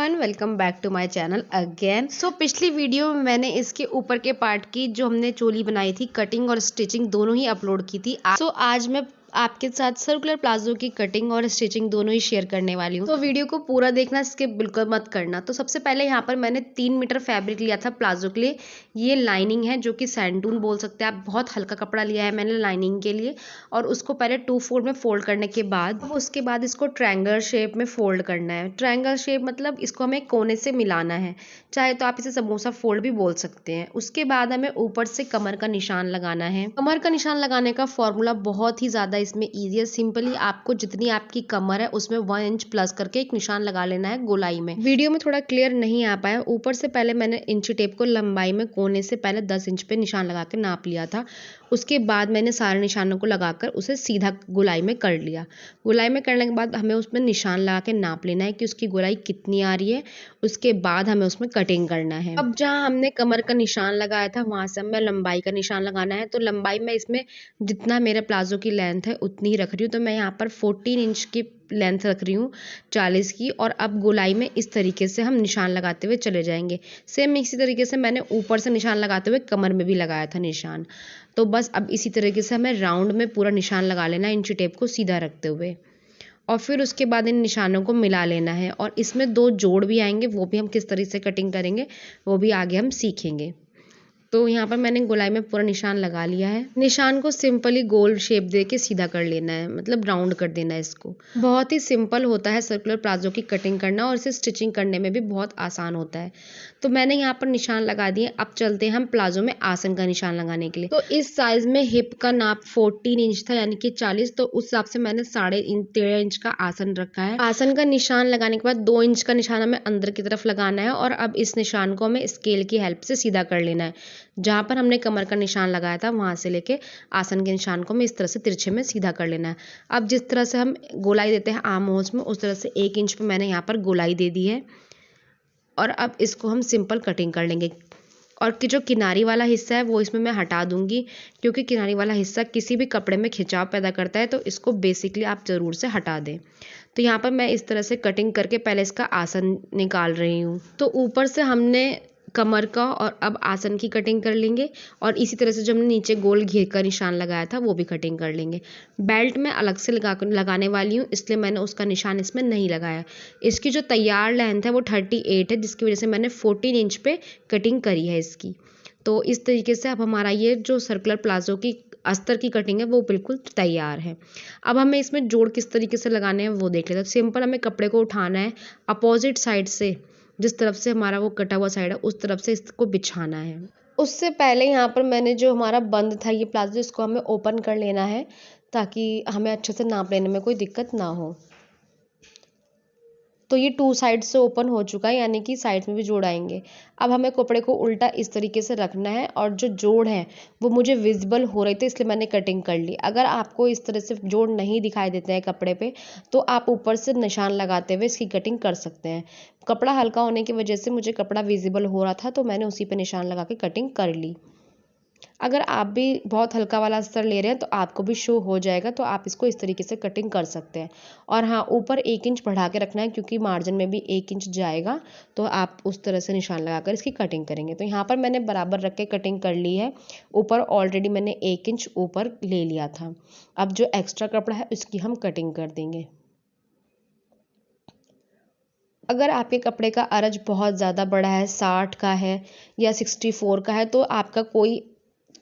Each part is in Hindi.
Everyone, welcome back to my channel again. पिछली वीडियो में मैंने इसके ऊपर के पार्ट की जो हमने चोली बनाई थी कटिंग और स्टिचिंग दोनों ही अपलोड की थी। आज मैं आपके साथ सर्कुलर प्लाजो की कटिंग और स्टिचिंग दोनों ही शेयर करने वाली हूँ। तो वीडियो को पूरा देखना, स्किप बिल्कुल मत करना। तो सबसे पहले यहाँ पर मैंने 3 मीटर फैब्रिक लिया था प्लाजो के लिए। ये लाइनिंग है जो कि सैंडून बोल सकते हैं आप। बहुत हल्का कपड़ा लिया है मैंने लाइनिंग के लिए और उसको पहले 2 फोल्ड में फोल्ड करने के बाद उसके बाद इसको ट्रायंगल शेप में फोल्ड करना है। ट्रायंगल शेप मतलब इसको हमें कोने से मिलाना है, चाहे तो आप इसे समोसा फोल्ड भी बोल सकते हैं। उसके बाद हमें ऊपर से कमर का निशान लगाना है। कमर का निशान लगाने का फॉर्मूला बहुत ही ज्यादा इसमें ईजी है। सिंपली आपको जितनी आपकी कमर है उसमें 1 इंच प्लस करके एक निशान लगा लेना है गोलाई में। वीडियो में थोड़ा क्लियर नहीं आ पाया। ऊपर से पहले मैंने इंची टेप को लंबाई में कोने से पहले 10 इंच पे निशान लगा के नाप लिया था। उसके बाद मैंने सारे निशानों को लगाकर उसे सीधा गोलाई में कर लिया। गोलाई में करने के बाद हमें उसमें निशान लगा के नाप लेना है कि उसकी गोलाई कितनी आ रही है। उसके बाद हमें उसमें कटिंग करना है। अब जहाँ हमने कमर का निशान लगाया था वहां से हमें लंबाई का निशान लगाना है। तो लंबाई में इसमें जितना मेरे प्लाजो की लेंथ है उतनी ही रख रही हूँ। तो मैं यहाँ पर 14 इंच की लेंथ रख रही हूँ 40 की। और अब गोलाई में इस तरीके से हम निशान लगाते हुए चले जाएंगे। सेम इसी तरीके से मैंने ऊपर से निशान लगाते हुए कमर में भी लगाया था निशान। तो बस अब इसी तरीके से हमें राउंड में पूरा निशान लगा लेना है इंची टेप को सीधा रखते हुए। और फिर उसके बाद इन निशानों को मिला लेना है। और इसमें 2 जोड़ भी आएंगे, वो भी हम किस तरीके से कटिंग करेंगे वो भी आगे हम सीखेंगे। तो यहाँ पर मैंने गोलाई में पूरा निशान लगा लिया है। निशान को सिंपली गोल शेप दे के सीधा कर लेना है, मतलब राउंड कर देना है इसको। बहुत ही सिंपल होता है सर्कुलर प्लाजो की कटिंग करना और इसे स्टिचिंग करने में भी बहुत आसान होता है। तो मैंने यहाँ पर निशान लगा दिए। अब चलते हैं हम प्लाजो में आसन का निशान लगाने के लिए। तो इस साइज में हिप का नाप 14 इंच था यानी कि 40। तो उस हिसाब से मैंने 13.5 इंच का आसन रखा है। आसन का निशान लगाने के बाद 2 इंच का निशान हमें अंदर की तरफ लगाना है और अब इस निशान को हमें स्केल की हेल्प से सीधा कर लेना है। जहां पर हमने कमर का निशान लगाया था वहां से लेके आसन के निशान को हमें इस तरह से तिरछे में सीधा कर लेना है। अब जिस तरह से हम गोलाई देते हैं आर्म होल्स में, उस तरह से 1 इंच पे मैंने यहाँ पर गोलाई दे दी है। और अब इसको हम सिंपल कटिंग कर लेंगे। और कि जो किनारी वाला हिस्सा है वो इसमें मैं हटा दूंगी, क्योंकि किनारी वाला हिस्सा किसी भी कपड़े में खिंचाव पैदा करता है। तो इसको बेसिकली आप ज़रूर से हटा दें। तो यहाँ पर मैं इस तरह से कटिंग करके पहले इसका आसन निकाल रही हूँ। तो ऊपर से हमने कमर का और अब आसन की कटिंग कर लेंगे। और इसी तरह से जो हमने नीचे गोल घेर का निशान लगाया था वो भी कटिंग कर लेंगे। बेल्ट में अलग से लगाने वाली हूँ, इसलिए मैंने उसका निशान इसमें नहीं लगाया। इसकी जो तैयार लेंथ है वो 38 है, जिसकी वजह से मैंने 14 इंच पे कटिंग करी है इसकी। तो इस तरीके से अब हमारा ये जो सर्कुलर प्लाजो की अस्तर की कटिंग है वो बिल्कुल तैयार है। अब हमें इसमें जोड़ किस तरीके से लगाने हैं वो देख लेते हैं। सिंपल हमें कपड़े को उठाना है, अपोजिट साइड से जिस तरफ से हमारा वो कटा हुआ साइड है उस तरफ से इसको बिछाना है। उससे पहले यहाँ पर मैंने जो हमारा बंद था ये प्लाजो, इसको हमें ओपन कर लेना है ताकि हमें अच्छे से नाप लेने में कोई दिक्कत ना हो। तो ये 2 साइड से ओपन हो चुका है, यानी कि साइड में भी जोड़ आएंगे। अब हमें कपड़े को उल्टा इस तरीके से रखना है और जो जोड़ है वो मुझे विजिबल हो रही थी इसलिए मैंने कटिंग कर ली। अगर आपको इस तरह से जोड़ नहीं दिखाई देते हैं कपड़े पे तो आप ऊपर से निशान लगाते हुए इसकी कटिंग कर सकते हैं। कपड़ा हल्का होने की वजह से मुझे कपड़ा विजिबल हो रहा था तो मैंने उसी पे निशान लगा के कटिंग कर ली। अगर आप भी बहुत हल्का वाला अस्तर ले रहे हैं तो आपको भी शो हो जाएगा, तो आप इसको इस तरीके से कटिंग कर सकते हैं। और हाँ, ऊपर 1 इंच बढ़ा के रखना है क्योंकि मार्जिन में भी 1 इंच जाएगा। तो आप उस तरह से निशान लगाकर इसकी कटिंग करेंगे। तो यहाँ पर मैंने बराबर रख के कटिंग कर ली है। ऊपर ऑलरेडी मैंने 1 इंच ऊपर ले लिया था। अब जो एक्स्ट्रा कपड़ा है उसकी हम कटिंग कर देंगे। अगर आपके कपड़े का अरज बहुत ज़्यादा बड़ा है, 60 का है या 64 का है, तो आपका कोई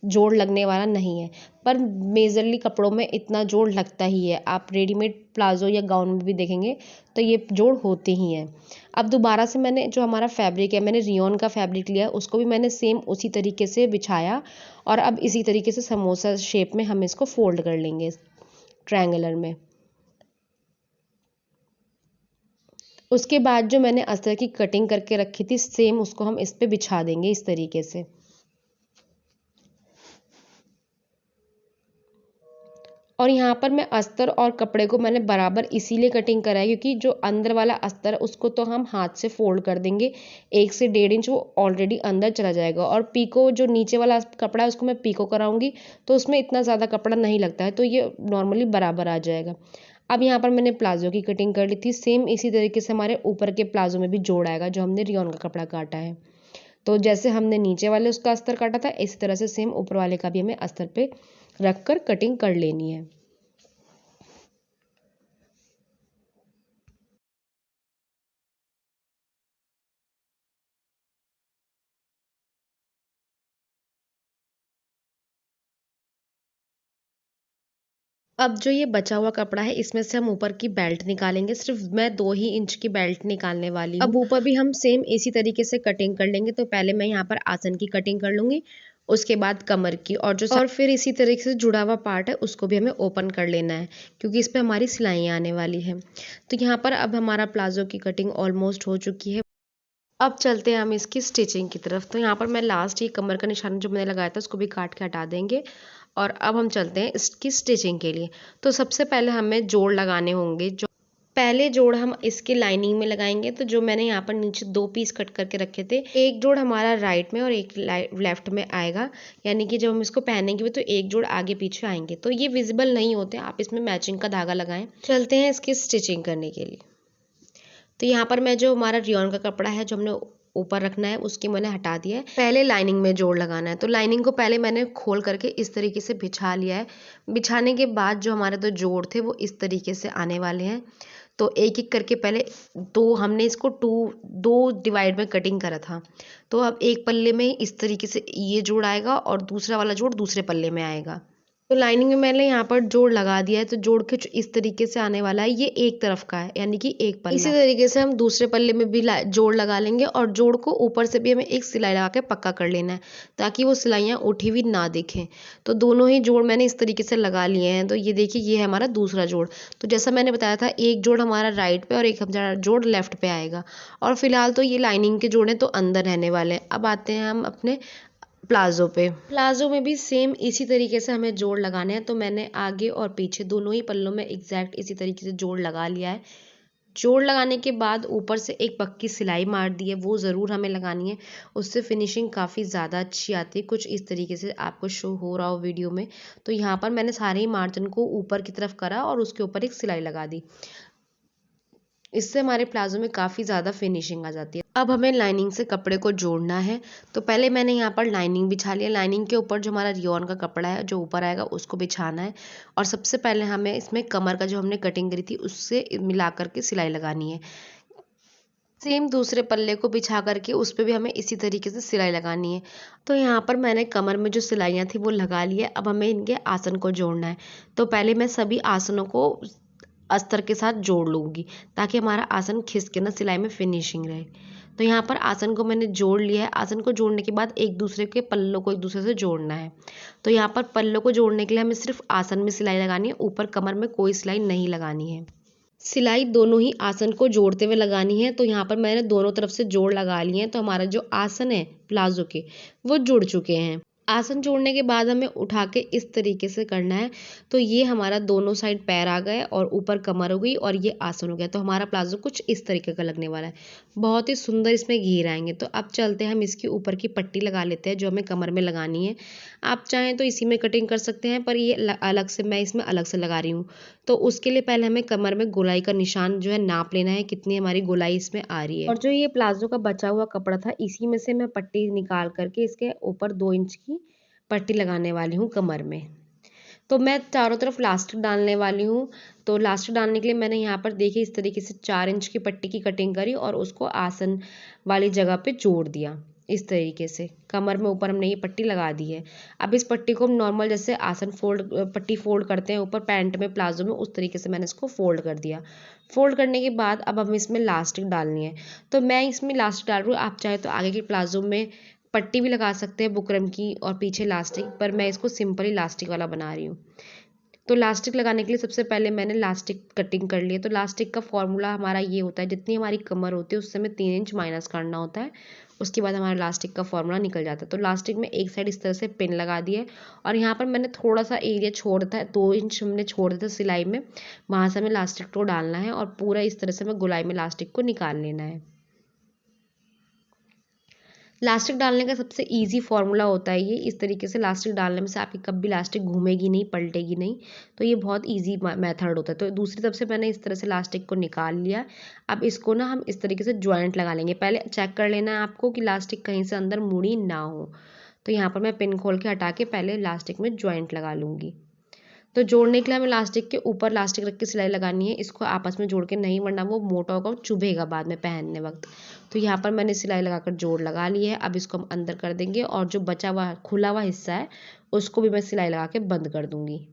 जोड़ लगने वाला नहीं है। पर मेजरली कपड़ों में इतना जोड़ लगता ही है। आप रेडीमेड प्लाजो या गाउन में भी देखेंगे तो ये जोड़ होते ही हैं। अब दोबारा से मैंने जो हमारा फैब्रिक है, मैंने रियोन का फैब्रिक लिया, उसको भी मैंने सेम उसी तरीके से बिछाया। और अब इसी तरीके से समोसा शेप में हम इसको फोल्ड कर लेंगे ट्रायंगुलर में। उसके बाद जो मैंने अस्तर की कटिंग करके रखी थी सेम उसको हम इस पे बिछा देंगे इस तरीके से। और यहाँ पर मैं अस्तर और कपड़े को मैंने बराबर इसीलिए कटिंग करा है क्योंकि जो अंदर वाला अस्तर है उसको तो हम हाथ से फोल्ड कर देंगे 1 से 1.5 इंच, वो ऑलरेडी अंदर चला जाएगा। और पीको जो नीचे वाला कपड़ा है उसको मैं पीको कराऊंगी तो उसमें इतना ज़्यादा कपड़ा नहीं लगता है, तो ये नॉर्मली बराबर आ जाएगा। अब यहाँ पर मैंने प्लाजो की कटिंग कर ली थी। सेम इसी तरीके से हमारे ऊपर के प्लाजो में भी जोड़ आएगा जो हमने रियोन का कपड़ा काटा है। तो जैसे हमने नीचे वाले उसका अस्तर काटा था, इसी तरह से सेम ऊपर वाले का भी हमें अस्तर पे रख कर कटिंग कर लेनी है। अब जो ये बचा हुआ कपड़ा है, इसमें से हम ऊपर की बेल्ट निकालेंगे। सिर्फ मैं 2 ही इंच की बेल्ट निकालने वाली हूँ। अब ऊपर भी हम सेम इसी तरीके से कटिंग कर लेंगे। तो पहले मैं यहाँ पर आसन की कटिंग कर लूँगी, उसके बाद कमर की, और फिर इसी तरीके से जुड़ा हुआ पार्ट है उसको भी हमें ओपन कर लेना है, क्योंकि इस पे हमारी सिलाइयाँ आने वाली हैं। तो यहाँ पर अब हमारा प्लाज़ो की कटिंग ऑलमोस्ट हो चुकी है। अब चलते हैं हम इसकी स्टिचिंग की तरफ। तो यहाँ पर मैं लास्ट ये कमर का निशान जो मैंने लगाया था उसको भी काट के हटा देंगे, और अब हम चलते हैं इसकी स्टिचिंग के लिए। तो सबसे पहले हमें जोड़ लगाने होंगे। जो पहले जोड़ हम इसके लाइनिंग में लगाएंगे। तो जो मैंने यहाँ पर नीचे 2 पीस कट करके रखे थे, एक जोड़ हमारा राइट में और एक लेफ्ट में आएगा, यानी कि जब हम इसको पहनेंगे भी तो एक जोड़ आगे पीछे आएंगे। तो ये विजिबल नहीं होते, आप इसमें मैचिंग का धागा लगाएं। चलते हैं इसकी स्टिचिंग करने के लिए। तो यहाँ पर मैं जो हमारा रियोन का कपड़ा है जो हमने ऊपर रखना है उसकी मैंने हटा दिया है। पहले लाइनिंग में जोड़ लगाना है। तो लाइनिंग को पहले मैंने खोल करके इस तरीके से बिछा लिया है। बिछाने के बाद जो हमारे 2 जोड़ थे वो इस तरीके से आने वाले हैं। तो एक एक करके पहले हमने इसको 2 डिवाइड में कटिंग करा था। तो अब एक पल्ले में इस तरीके से ये जोड़ आएगा और दूसरा वाला जोड़ दूसरे पल्ले में आएगा। तो लाइनिंग में मैंने यहाँ पर जोड़ लगा दिया है। तो जोड़ कुछ इस तरीके से आने वाला है, ये एक तरफ का है यानी कि एक पल्ला। इसी तरीके से हम दूसरे पल्ले में भी जोड़ लगा लेंगे, और जोड़ को ऊपर से भी हमें एक सिलाई लगा के पक्का कर लेना है, ताकि वो सिलाइयाँ उठी हुई ना दिखें। तो दोनों ही जोड़ मैंने इस तरीके से लगा लिए हैं। तो ये देखिए, ये है हमारा दूसरा जोड़। तो जैसा मैंने बताया था, एक जोड़ हमारा राइट पे और एक हमारा जोड़ लेफ्ट पे आएगा। और फिलहाल तो ये लाइनिंग के जोड़ हैं तो अंदर रहने वाले हैं। अब आते हैं हम अपने प्लाज़ो पे। प्लाज़ो में भी सेम इसी तरीके से हमें जोड़ लगाने हैं। तो मैंने आगे और पीछे दोनों ही पल्लों में एग्जैक्ट इसी तरीके से जोड़ लगा लिया है। जोड़ लगाने के बाद ऊपर से एक पक्की सिलाई मार दी है, वो ज़रूर हमें लगानी है। उससे फिनिशिंग काफ़ी ज़्यादा अच्छी आती है। कुछ इस तरीके से आपको शो हो रहा हो वीडियो में। तो यहाँ पर मैंने सारे ही मार्जिन को ऊपर की तरफ करा और उसके ऊपर एक सिलाई लगा दी। इससे हमारे प्लाज़ो में काफ़ी ज़्यादा फिनिशिंग आ जाती है। अब हमें लाइनिंग से कपड़े को जोड़ना है। तो पहले मैंने यहाँ पर लाइनिंग बिछा लिया। लाइनिंग के ऊपर जो हमारा रियोन का कपड़ा है जो ऊपर आएगा उसको बिछाना है, और सबसे पहले हमें इसमें कमर का जो हमने कटिंग करी थी उससे मिला करके सिलाई लगानी है। सेम दूसरे पल्ले को बिछा करके उस पे भी हमें इसी तरीके से सिलाई लगानी है। तो यहाँ पर मैंने कमर में जो सिलाइयाँ थी वो लगा ली है। अब हमें इनके आसन को जोड़ना है। तो पहले मैं सभी आसनों को अस्तर के साथ जोड़ लूँगी, ताकि हमारा आसन खिसके ना सिलाई में फिनिशिंग रहे। तो यहाँ पर आसन को मैंने जोड़ लिया है। आसन को जोड़ने के बाद एक दूसरे के पल्लों को एक दूसरे से जोड़ना है। तो यहाँ पर पल्लों को जोड़ने के लिए हमें सिर्फ आसन में सिलाई लगानी है, ऊपर कमर में कोई सिलाई नहीं लगानी है। सिलाई दोनों ही आसन को जोड़ते हुए लगानी है। तो यहाँ पर मैंने दोनों तरफ से जोड़ लगा लिए हैं। तो हमारा जो आसन है प्लाजो के, वो जुड़ चुके हैं। आसन जोड़ने के बाद हमें उठा के इस तरीके से करना है। तो ये हमारा दोनों साइड पैर आ गए और ऊपर कमर हो गई और ये आसन हो गया। तो हमारा प्लाजो कुछ इस तरीके का लगने वाला है। बहुत ही सुंदर इसमें घेर आएंगे। तो अब चलते हैं हम इसके ऊपर की पट्टी लगा लेते हैं जो हमें कमर में लगानी है। आप चाहें तो इसी में कटिंग कर सकते हैं, पर ये अलग से, मैं इसमें अलग से लगा रही हूँ। तो उसके लिए पहले हमें कमर में गोलाई का निशान जो है नाप लेना है, कितनी हमारी गोलाई इसमें आ रही है। और जो ये प्लाजो का बचा हुआ कपड़ा था, इसी में से मैं पट्टी निकाल करके इसके ऊपर 2 इंच की पट्टी लगाने वाली हूँ कमर में। तो मैं चारों तरफ लास्टिक डालने वाली हूँ। तो लास्टिक डालने के लिए मैंने यहाँ पर देखिए इस तरीके से 4 इंच की पट्टी की कटिंग करी और उसको आसन वाली जगह पे जोड़ दिया। इस तरीके से कमर में ऊपर हमने ये पट्टी लगा दी है। अब इस पट्टी को हम नॉर्मल जैसे आसन पट्टी फोल्ड करते हैं ऊपर पैंट में, प्लाजो में, उस तरीके से मैंने इसको फोल्ड कर दिया। फोल्ड करने के बाद अब हम इसमें लास्टिक डालनी है। तो मैं इसमें लास्टिक डाल रही हूँ। आप चाहे तो आगे के प्लाजो में पट्टी भी लगा सकते हैं बुकरम की और पीछे लास्टिक, पर मैं इसको सिंपल ही लास्टिक वाला बना रही हूँ। तो लास्टिक लगाने के लिए सबसे पहले मैंने लास्टिक कटिंग कर ली है। तो लास्टिक का फॉर्मूला हमारा ये होता है, जितनी हमारी कमर होती है उससे हमें 3 इंच माइनस करना होता है। उसके बाद हमारा लास्टिक का फॉर्मूला निकल जाता है। तो लास्टिक में एक साइड इस तरह से पिन लगा दी है, और यहाँ पर मैंने थोड़ा सा एरिया छोड़ दिया है, 2 इंच हमने छोड़ दिया था सिलाई में, वहाँ से हमें लास्टिक को डालना है और पूरा इस तरह से हमें गोलाई में लास्टिक को निकाल लेना है। लास्टिक डालने का सबसे इजी फार्मूला होता है ये। इस तरीके से लास्टिक डालने में से आपकी कभी लास्टिक घूमेगी नहीं, पलटेगी नहीं। तो ये बहुत इजी मेथड होता है। तो दूसरी तरफ से मैंने इस तरह से लास्टिक को निकाल लिया। अब इसको ना हम इस तरीके से जॉइंट लगा लेंगे। पहले चेक कर लेना है आपको कि लास्टिक कहीं से अंदर मुड़ी ना हो। तो यहाँ पर मैं पिन खोल के हटा के पहले लास्टिक में जॉइंट लगा लूँगी। तो जोड़ने के लिए हमें लास्टिक के ऊपर लास्टिक रख के सिलाई लगानी है। इसको आपस में जोड़ के नहीं, वरना वो मोटा होगा, चुभेगा बाद में पहनने वक्त। तो यहाँ पर मैंने सिलाई लगाकर जोड़ लगा ली है। अब इसको हम अंदर कर देंगे और जो बचा हुआ खुला हुआ हिस्सा है उसको भी मैं सिलाई लगा के बंद कर दूंगी।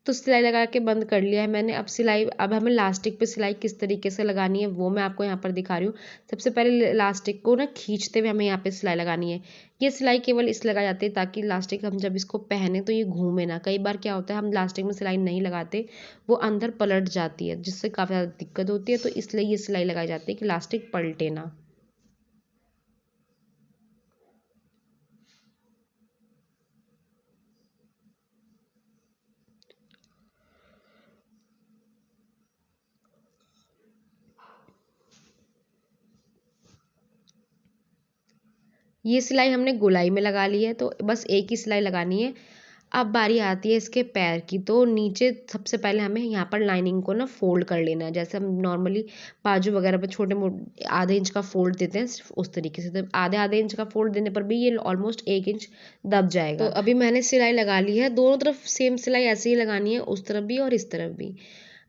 तो सिलाई लगा के बंद कर लिया है मैंने। अब हमें लास्टिक पे सिलाई किस तरीके से लगानी है वो मैं आपको यहाँ पर दिखा रही हूँ। सबसे पहले लास्टिक को ना खींचते हुए हमें यहाँ पे सिलाई लगानी है। ये सिलाई केवल इस लगाई जाती है ताकि लास्टिक हम जब इसको पहने तो ये घूमे ना। कई बार क्या होता है हम लास्टिक में सिलाई नहीं लगाते, वो अंदर पलट जाती है, जिससे काफ़ी ज़्यादा दिक्कत होती है। तो इसलिए ये सिलाई लगाई जाती है कि लास्टिक पलटे ना। ये सिलाई हमने गोलाई में लगा ली है, तो बस एक ही सिलाई लगानी है। अब बारी आती है इसके पैर की। तो नीचे सबसे पहले हमें यहाँ पर लाइनिंग को ना फोल्ड कर लेना है, जैसे हम नॉर्मली बाजू वगैरह पे छोटे मोटे आधे इंच का फोल्ड देते हैं, सिर्फ उस तरीके से। तो आधे इंच का फोल्ड देने पर भी ये ऑलमोस्ट 1 इंच दब जाएगा। तो अभी मैंने सिलाई लगा ली है। दोनों तरफ सेम सिलाई ऐसे ही लगानी है, उस तरफ भी और इस तरफ भी।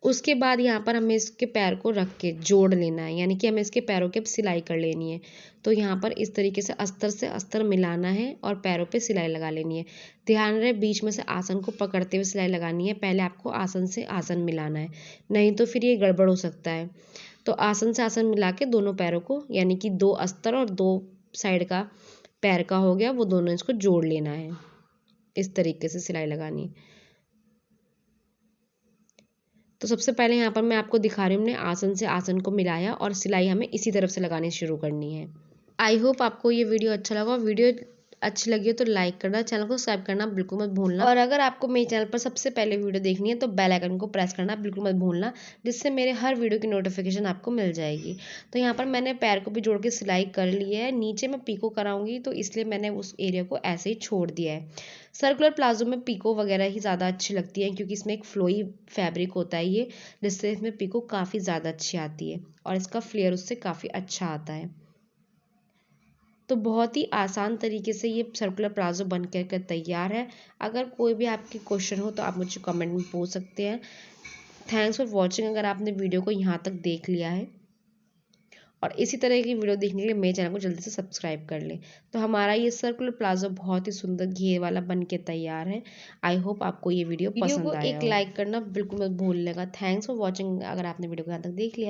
उसके बाद यहाँ पर हमें इसके पैर को रख के जोड़ लेना है, यानी कि हमें इसके पैरों की अब सिलाई कर लेनी है। तो यहाँ पर इस तरीके से अस्तर से अस्तर मिलाना है और पैरों पे सिलाई लगा लेनी है। ध्यान रहे बीच में से आसन को पकड़ते हुए सिलाई लगानी है। पहले आपको आसन से आसन मिलाना है, नहीं तो फिर ये गड़बड़ हो सकता है। तो आसन से आसन मिला के दोनों पैरों को, यानी कि 2 अस्तर और 2 साइड का पैर का हो गया, वो दोनों इसको जोड़ लेना है। इस तरीके से सिलाई लगानी है। तो सबसे पहले यहाँ पर मैं आपको दिखा रही हूँ, हमने आसन से आसन को मिलाया और सिलाई हमें इसी तरफ से लगानी शुरू करनी है। आई होप आपको ये वीडियो अच्छा लगा। वीडियो अच्छी लगी हो तो लाइक करना, चैनल को सब्सक्राइब करना बिल्कुल मत भूलना। और अगर आपको मेरे चैनल पर सबसे पहले वीडियो देखनी है तो बेल आइकन को प्रेस करना बिल्कुल मत भूलना, जिससे मेरे हर वीडियो की नोटिफिकेशन आपको मिल जाएगी। तो यहाँ पर मैंने पैर को भी जोड़ के सिलाई कर ली है। नीचे मैं पीको कराऊंगी, तो इसलिए मैंने उस एरिया को ऐसे ही छोड़ दिया है। सर्कुलर प्लाजो में पीको वगैरह ही ज़्यादा अच्छी लगती है, क्योंकि इसमें एक फ्लोई फैब्रिक होता है ये, जिससे इसमें पीको काफ़ी ज़्यादा अच्छी आती है और इसका फ्लेयर उससे काफ़ी अच्छा आता है। तो बहुत ही आसान तरीके से ये सर्कुलर प्लाजो बन कर तैयार है। अगर कोई भी आपके क्वेश्चन हो तो आप मुझे कमेंट में पूछ सकते हैं। Thanks for watching. अगर आपने वीडियो को यहाँ तक देख लिया है और इसी तरह की वीडियो देखने के लिए मेरे चैनल को जल्दी से सब्सक्राइब कर लें। तो हमारा ये सर्कुलर प्लाजो बहुत ही सुंदर घेर वाला बन के तैयार है। आई होप आपको ये वीडियो पसंद आया हो। एक लाइक करना बिल्कुल मत भूलिएगा। Thanks for watching. अगर आपने वीडियो को यहाँ तक देख लिया है।